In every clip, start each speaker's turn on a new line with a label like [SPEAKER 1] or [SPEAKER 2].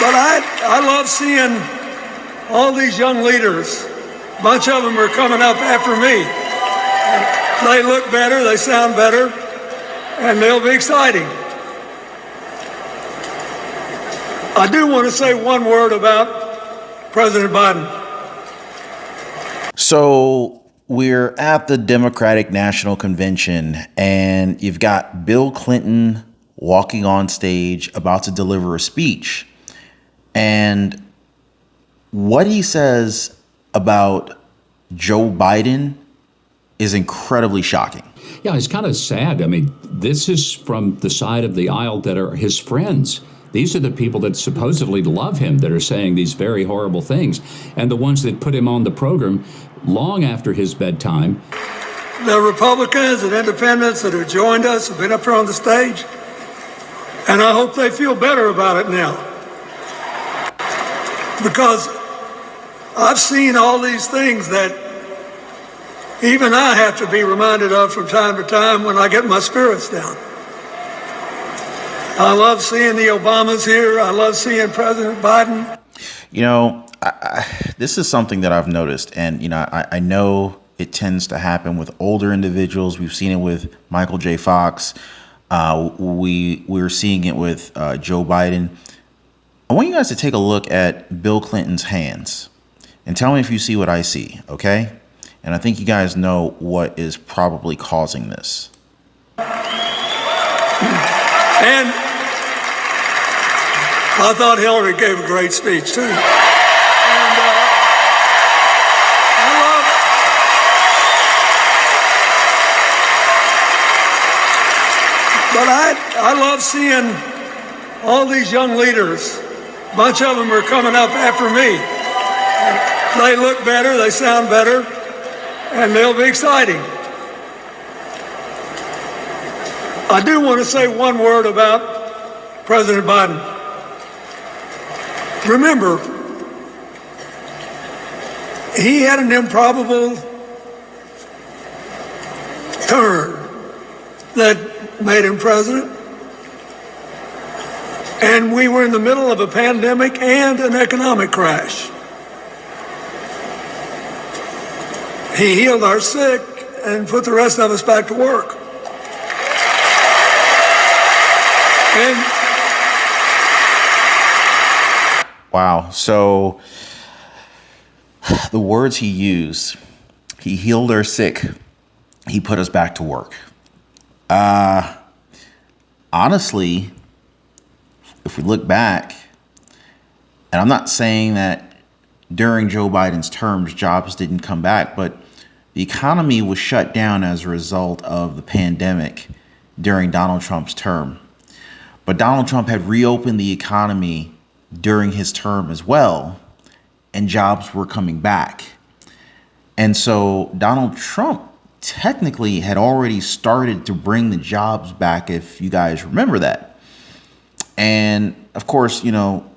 [SPEAKER 1] But I love seeing all these young leaders. A bunch of them are coming up after me. They look better, they sound better, and they'll be exciting. I do want to say one word about President Biden.
[SPEAKER 2] So we're at the Democratic National Convention, and you've got Bill Clinton walking on stage about to deliver a speech. And what he says about Joe Biden is incredibly shocking.
[SPEAKER 3] Yeah, it's kind of sad. I mean, this is from the side of the aisle that are his friends. These are the people that supposedly love him that are saying these very horrible things, and the ones that put him on the program long after his bedtime.
[SPEAKER 1] The Republicans and independents that have joined us have been up here on the stage, and I hope they feel better about it now. Because I've seen all these things that even I have to be reminded of from time to time when I get my spirits down. I love seeing the Obamas here. I love seeing President Biden.
[SPEAKER 2] You know, this is something that I've noticed. And, you know, I know it tends to happen with older individuals. We've seen it with Michael J. Fox. We're seeing it with Joe Biden. I want you guys to take a look at Bill Clinton's hands and tell me if you see what I see, okay? And I think you guys know what is probably causing this.
[SPEAKER 1] And I thought Hillary gave a great speech, too. And I love seeing all these young leaders. A bunch of them are coming up after me. They look better, they sound better, and they'll be exciting. I do want to say one word about President Biden. Remember, he had an improbable turn that made him president. And we were in the middle of a pandemic and an economic crash. He healed our sick and put the rest of us back to work. And
[SPEAKER 2] wow. So the words he used, he healed our sick. He put us back to work. Honestly, if we look back, and I'm not saying that during Joe Biden's terms, jobs didn't come back, but the economy was shut down as a result of the pandemic during Donald Trump's term. But Donald Trump had reopened the economy during his term as well, and jobs were coming back. And so Donald Trump technically had already started to bring the jobs back, if you guys remember that. And of course, you know,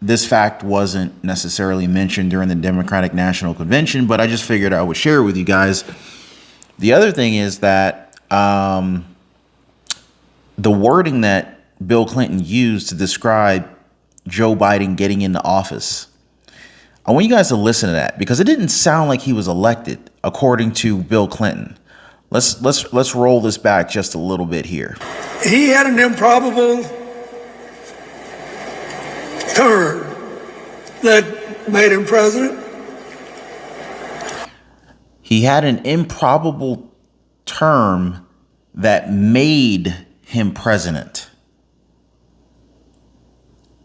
[SPEAKER 2] this fact wasn't necessarily mentioned during the Democratic National Convention, but I just figured I would share it with you guys. The other thing is that the wording that Bill Clinton used to describe Joe Biden getting into office, I want you guys to listen to that, because it didn't sound like he was elected, according to Bill Clinton. Let's roll this back just a little bit here.
[SPEAKER 1] he had an improbable turn that made him president.
[SPEAKER 2] He had an improbable term that made him president.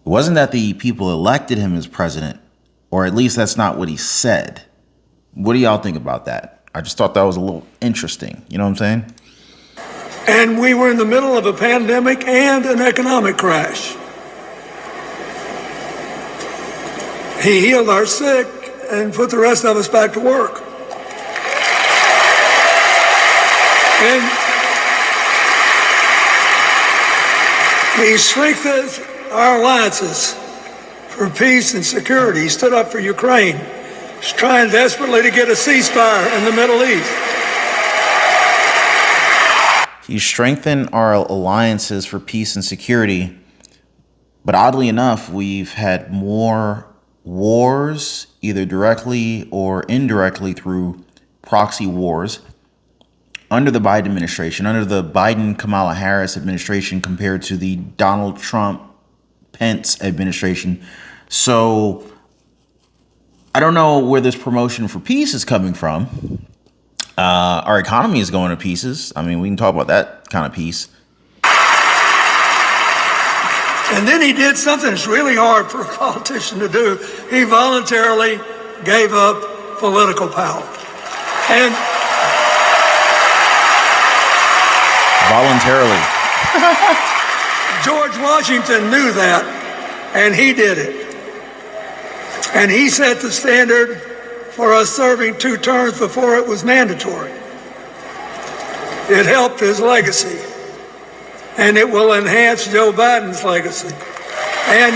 [SPEAKER 2] It wasn't that the people elected him as president, or at least that's not what he said. What do y'all think about that? I just thought that was a little interesting. You know what I'm saying?
[SPEAKER 1] And we were in the middle of a pandemic and an economic crash. He healed our sick and put the rest of us back to work. And he strengthened our alliances for peace and security. He stood up for Ukraine. He's trying desperately to get a ceasefire in the Middle East.
[SPEAKER 2] He strengthened our alliances for peace and security. But oddly enough, we've had more wars, either directly or indirectly through proxy wars, under the Biden administration, under the Biden-Kamala Harris administration, compared to the Donald Trump-Pence administration. So I don't know where this promotion for peace is coming from. Our economy is going to pieces. I mean, we can talk about that kind of peace.
[SPEAKER 1] And then he did something that's really hard for a politician to do. He voluntarily gave up political power. And
[SPEAKER 2] voluntarily.
[SPEAKER 1] George Washington knew that, and he did it. And he set the standard for us serving 2 terms before it was mandatory. It helped his legacy. And it will enhance Joe Biden's legacy. And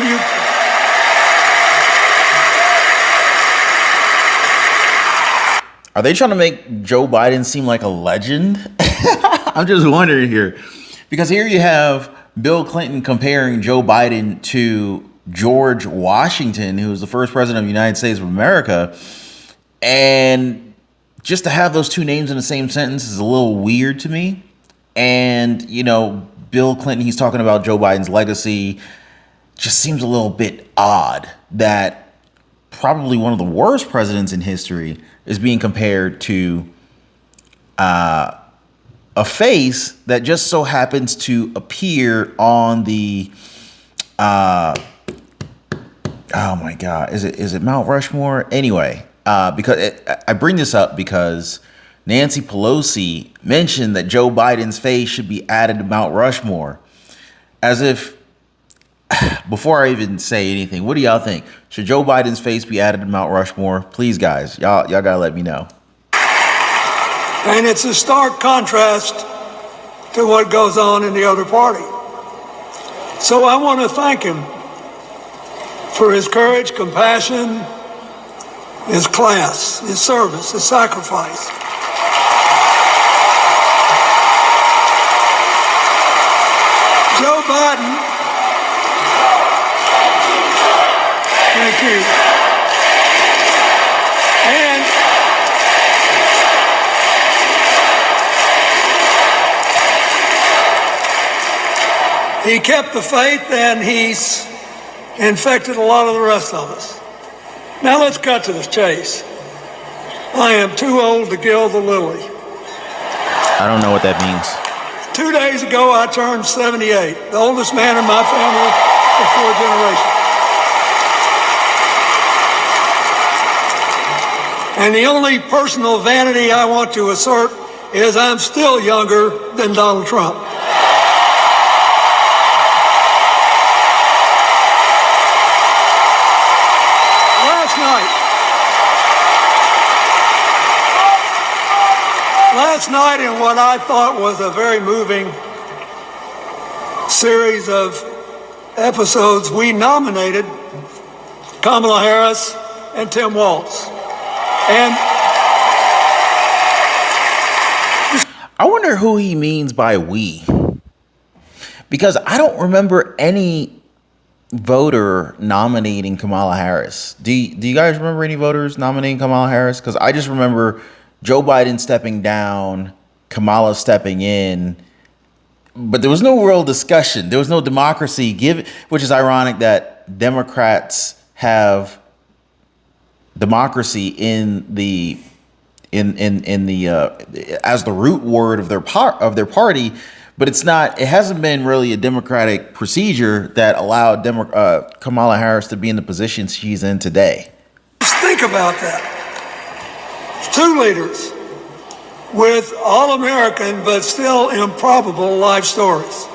[SPEAKER 2] are they trying to make Joe Biden seem like a legend? I'm just wondering here. Because here you have Bill Clinton comparing Joe Biden to George Washington, who was the first president of the United States of America. And just to have those 2 names in the same sentence is a little weird to me. And, you know, Bill Clinton, he's talking about Joe Biden's legacy. Just seems a little bit odd that probably one of the worst presidents in history is being compared to a face that just so happens to appear on the oh my God, is it Mount Rushmore? Anyway, because I bring this up because Nancy Pelosi mentioned that Joe Biden's face should be added to Mount Rushmore. As if, before I even say anything, what do y'all think? Should Joe Biden's face be added to Mount Rushmore? Please, guys, y'all gotta let me know.
[SPEAKER 1] And it's a stark contrast to what goes on in the other party. So I want to thank him for his courage, compassion, his class, his service, his sacrifice. Joe Biden, thank you. And he kept the faith, and he's infected a lot of the rest of us. Now let's cut to the chase. I am too old to gild the lily.
[SPEAKER 2] I don't know what that means.
[SPEAKER 1] 2 days ago, I turned 78, the oldest man in my family for 4 generations. And the only personal vanity I want to assert is I'm still younger than Donald Trump. Last night, in what I thought was a very moving series of episodes, we nominated Kamala Harris and Tim Walz. And
[SPEAKER 2] I wonder who he means by we. Because I don't remember any voter nominating Kamala Harris. Do you guys remember any voters nominating Kamala Harris? Because I just remember Joe Biden stepping down, Kamala stepping in, but there was no real discussion. There was no democracy given, which is ironic that Democrats have democracy in the as the root word of their party, but it hasn't been really a democratic procedure that allowed Kamala Harris to be in the position she's in today.
[SPEAKER 1] Just think about that. 2 leaders with all-American but still improbable life stories.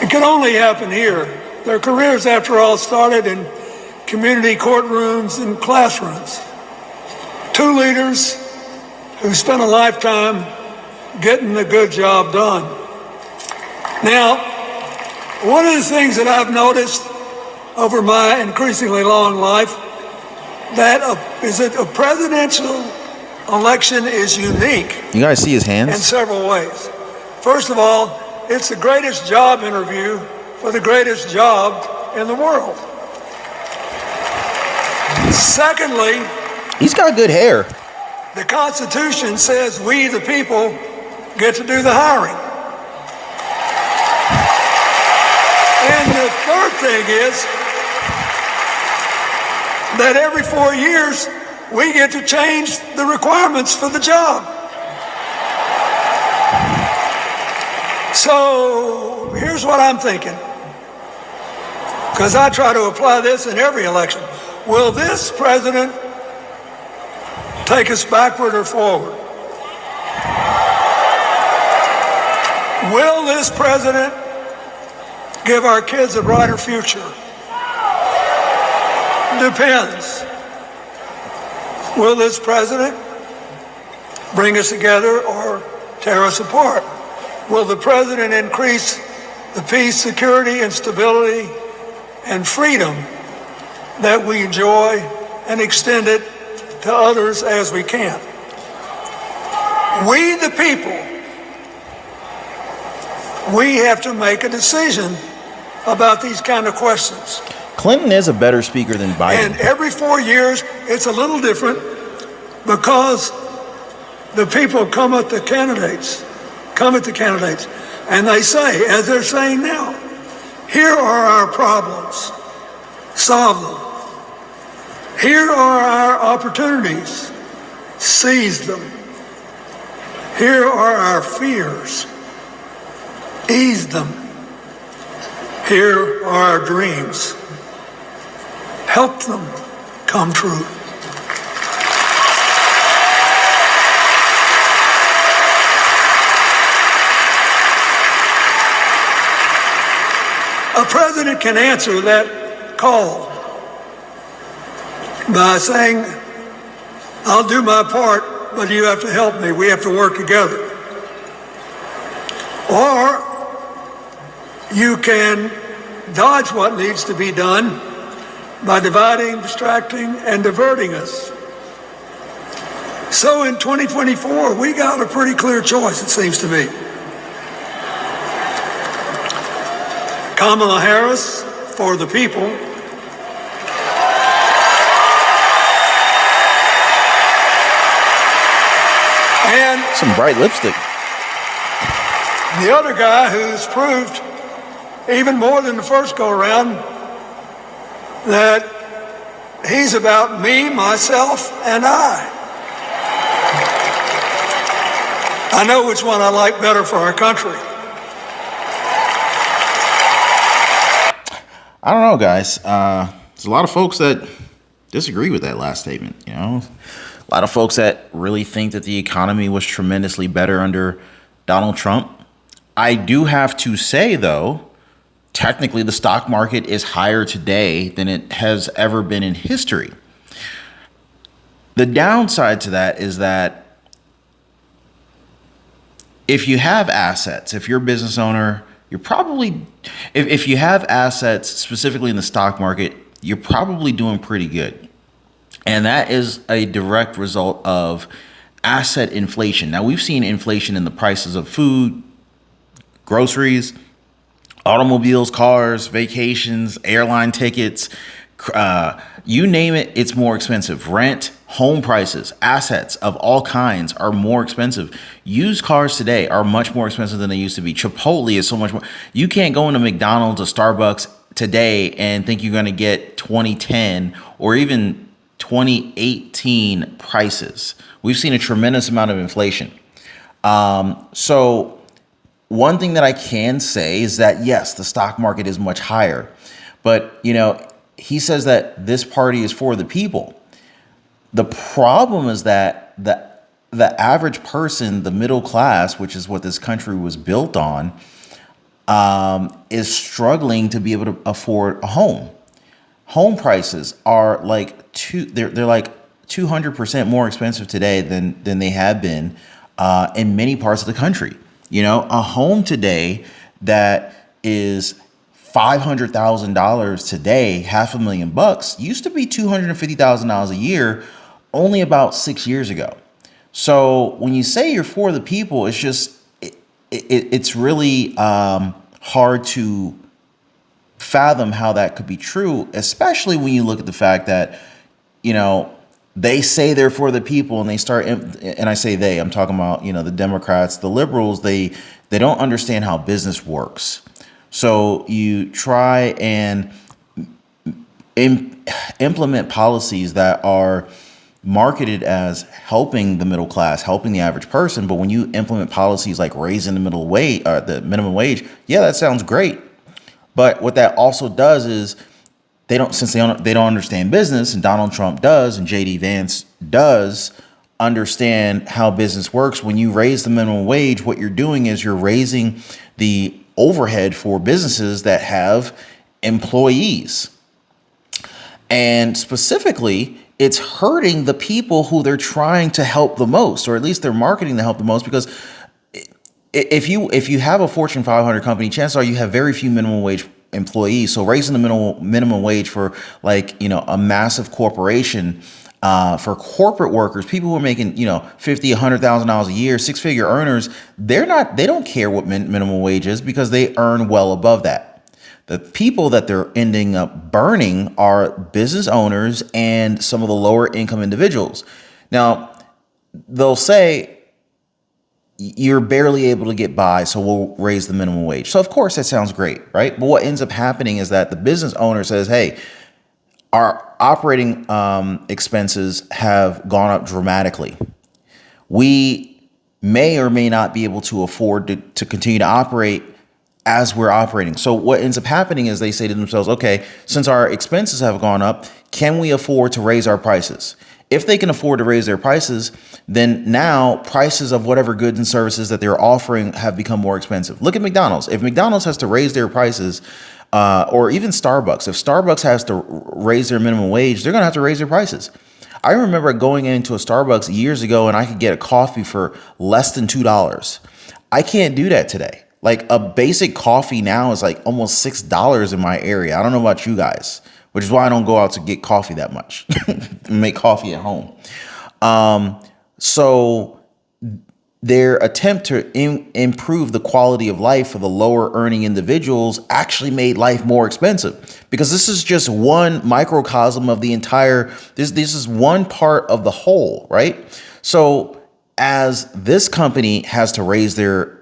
[SPEAKER 1] It can only happen here. Their careers, after all, started in community courtrooms and classrooms. 2 leaders who spent a lifetime getting the good job done. Now, one of the things that I've noticed over my increasingly long life, that a presidential election is unique.
[SPEAKER 2] You guys see his hands?
[SPEAKER 1] In several ways. First of all, it's the greatest job interview for the greatest job in the world. Secondly,
[SPEAKER 2] He's got good hair.
[SPEAKER 1] the Constitution says we, the people, get to do the hiring. And the third thing is that every 4 years, we get to change the requirements for the job. So here's what I'm thinking, because I try to apply this in every election. Will this president take us backward or forward? Will this president give our kids a brighter future? Depends. Will this president bring us together or tear us apart? Will the president increase the peace, security, and stability and freedom that we enjoy and extend it to others as we can? We, the people, we have to make a decision about these kind of questions.
[SPEAKER 2] Clinton is a better speaker than Biden.
[SPEAKER 1] And every 4 years, it's a little different because the people come at the candidates, and they say, as they're saying now, here are our problems, solve them. Here are our opportunities, seize them. Here are our fears, ease them. Here are our dreams, help them come true. A president can answer that call by saying, I'll do my part, but you have to help me. We have to work together. Or you can dodge what needs to be done by dividing, distracting, and diverting us. So in 2024, we got a pretty clear choice, it seems to me. Kamala Harris for the people, and
[SPEAKER 2] Some bright lipstick.
[SPEAKER 1] the other guy who's proved even more than the first go-around that he's about me, myself, and I. I know which one I like better for our country.
[SPEAKER 2] I don't know, guys. There's a lot of folks that disagree with that last statement. You know, a lot of folks that really think that the economy was tremendously better under Donald Trump. I do have to say, though, technically the stock market is higher today than it has ever been in history. The downside to that is that if you have assets, if you're a business owner, you're probably, if you have assets specifically in the stock market, you're probably doing pretty good. And that is a direct result of asset inflation. Now, we've seen inflation in the prices of food, groceries, automobiles, cars, vacations, airline tickets, you name it, it's more expensive. Rent, home prices, assets of all kinds are more expensive. Used cars today are much more expensive than they used to be. Chipotle is so much more. You can't go into McDonald's or Starbucks today and think you're going to get 2010 or even 2018 prices. We've seen a tremendous amount of inflation. So one thing that I can say is that, yes, the stock market is much higher. But, you know, he says that this party is for the people. The problem is that the average person, the middle class, which is what this country was built on, is struggling to be able to afford a home. Home prices are like they're like 200% more expensive today than they have been in many parts of the country. You know, a home today that is $500,000 today, $500,000 used to be $250,000 a year only about 6 years ago. So when you say you're for the people, it's just it's really hard to fathom how that could be true, especially when you look at the fact that, they say they're for the people, and they start, and I say they, I'm talking about, the Democrats, the liberals, they don't understand how business works. So you try and implement policies that are marketed as helping the middle class, helping the average person. But when you implement policies like raising the minimum wage, yeah, that sounds great. But what that also does is they don't understand business, and Donald Trump does, and JD Vance does understand how business works. When you raise the minimum wage, what you're doing is you're raising the overhead for businesses that have employees. And specifically, it's hurting the people who they're trying to help the most, or at least they're marketing to help the most, because if you have a Fortune 500 company, chances are you have very few minimum wage employees. So raising the minimum wage for a massive corporation, for corporate workers, people who are making $50,000, $100,000 a year, six-figure earners, they don't care what minimum wage is, because they earn well above that. The people that they're ending up burning are business owners and some of the lower income individuals. Now, they'll say, you're barely able to get by, so we'll raise the minimum wage. So of course that sounds great, right? But what ends up happening is that the business owner says, hey, our operating expenses have gone up dramatically. We may or may not be able to afford to continue to operate as we're operating. So what ends up happening is they say to themselves, okay, since our expenses have gone up, can we afford to raise our prices? If they can afford to raise their prices, then now prices of whatever goods and services that they're offering have become more expensive. Look at McDonald's. If McDonald's has to raise their prices, or even Starbucks, if Starbucks has to raise their minimum wage, they're going to have to raise their prices. I remember going into a Starbucks years ago and I could get a coffee for less than $2. I can't do that today. Like a basic coffee now is like almost $6 in my area. I don't know about you guys, which is why I don't go out to get coffee that much. Make coffee at home. So their attempt to improve the quality of life for the lower earning individuals actually made life more expensive, because this is just one microcosm of the entire, this is one part of the whole, right? So as this company has to raise their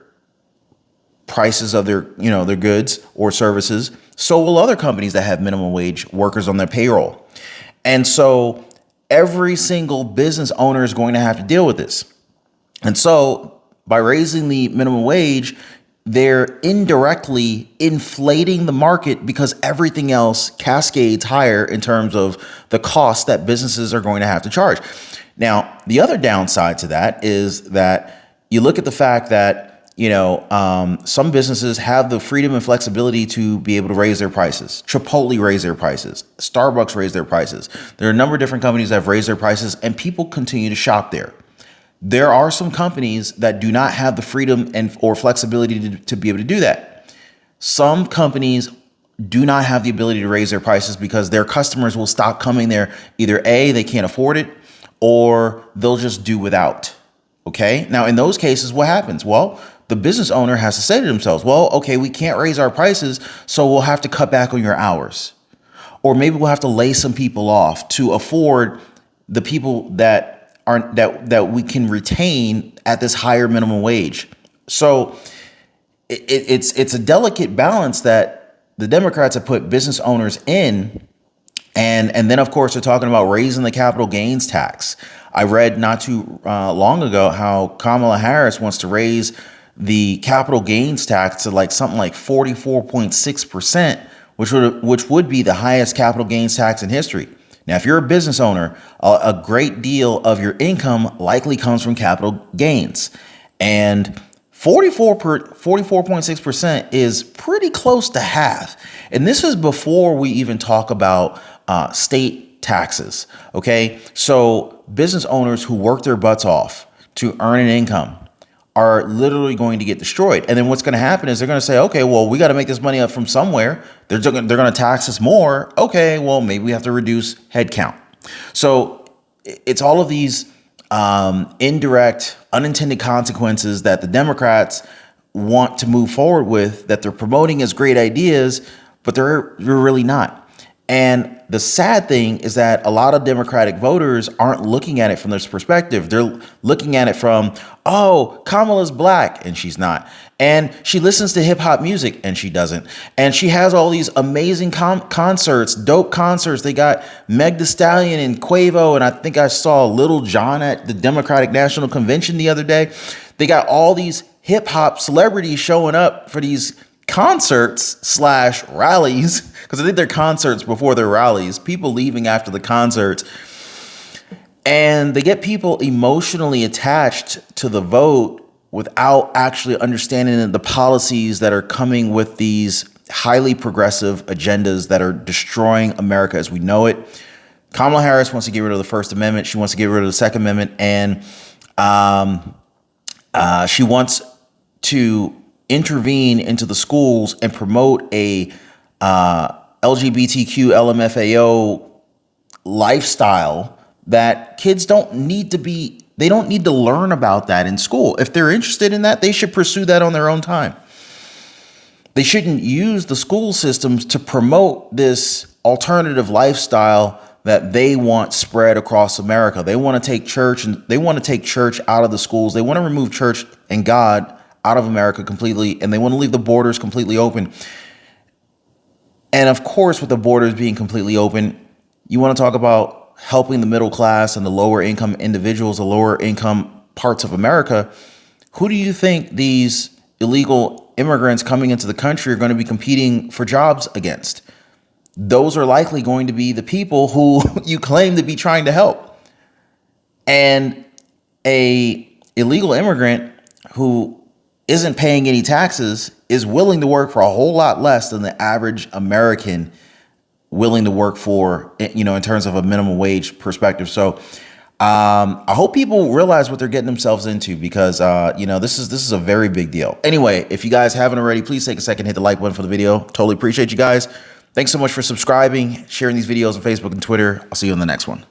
[SPEAKER 2] prices of their goods or services, so will other companies that have minimum wage workers on their payroll. And so every single business owner is going to have to deal with this. And so by raising the minimum wage, they're indirectly inflating the market, because everything else cascades higher in terms of the cost that businesses are going to have to charge. Now, the other downside to that is that you look at the fact that some businesses have the freedom and flexibility to be able to raise their prices. Chipotle raise their prices. Starbucks raise their prices. There are a number of different companies that have raised their prices, and people continue to shop there. There are some companies that do not have the freedom or flexibility to be able to do that. Some companies do not have the ability to raise their prices because their customers will stop coming there. Either A, they can't afford it, or they'll just do without. Okay. Now, in those cases, what happens? Well, the business owner has to say to themselves, well, okay, we can't raise our prices, so we'll have to cut back on your hours. Or maybe we'll have to lay some people off to afford the people that we can retain at this higher minimum wage. So it's a delicate balance that the Democrats have put business owners in. And then, of course, they're talking about raising the capital gains tax. I read not too long ago how Kamala Harris wants to raise the capital gains tax to something like 44.6%, which would be the highest capital gains tax in history. Now, if you're a business owner, a great deal of your income likely comes from capital gains, and 44.6% is pretty close to half. And this is before we even talk about state taxes. Okay, so business owners who work their butts off to earn an income are literally going to get destroyed. And then what's going to happen is they're going to say, okay, well, we got to make this money up from somewhere. They're going to tax us more. Okay, well, maybe we have to reduce headcount. So it's all of these indirect, unintended consequences that the Democrats want to move forward with, that they're promoting as great ideas, but they're really not. And the sad thing is that a lot of Democratic voters aren't looking at it from this perspective. They're looking at it from, oh, Kamala's black, and she's not. And she listens to hip hop music, and she doesn't. And she has all these amazing concerts, dope concerts. They got Meg Thee Stallion and Quavo, and I think I saw Little John at the Democratic National Convention the other day. They got all these hip hop celebrities showing up for these concerts / rallies, because I think they're concerts before their rallies, people leaving after the concerts. And they get people emotionally attached to the vote without actually understanding the policies that are coming with these highly progressive agendas that are destroying America as we know it. Kamala Harris wants to get rid of the First Amendment. She wants to get rid of the Second Amendment. And she wants to intervene into the schools and promote a LGBTQ LMFAO lifestyle that kids don't need to learn about that in school. If they're interested in that, they should pursue that on their own time. They shouldn't use the school systems to promote this alternative lifestyle that they want spread across America. They want to take church out of the schools. They want to remove church and God out of America completely, and they want to leave the borders completely open. And of course, with the borders being completely open, you want to talk about helping the middle class and the lower income individuals, the lower income parts of America. Who do you think these illegal immigrants coming into the country are going to be competing for jobs against? Those are likely going to be the people who you claim to be trying to help. And a illegal immigrant who isn't paying any taxes is willing to work for a whole lot less than the average American willing to work for, in terms of a minimum wage perspective. So I hope people realize what they're getting themselves into, because this is a very big deal. Anyway, if you guys haven't already, please take a second, hit the like button for the video. Totally appreciate you guys. Thanks so much for subscribing, sharing these videos on Facebook and Twitter. I'll see you on the next one.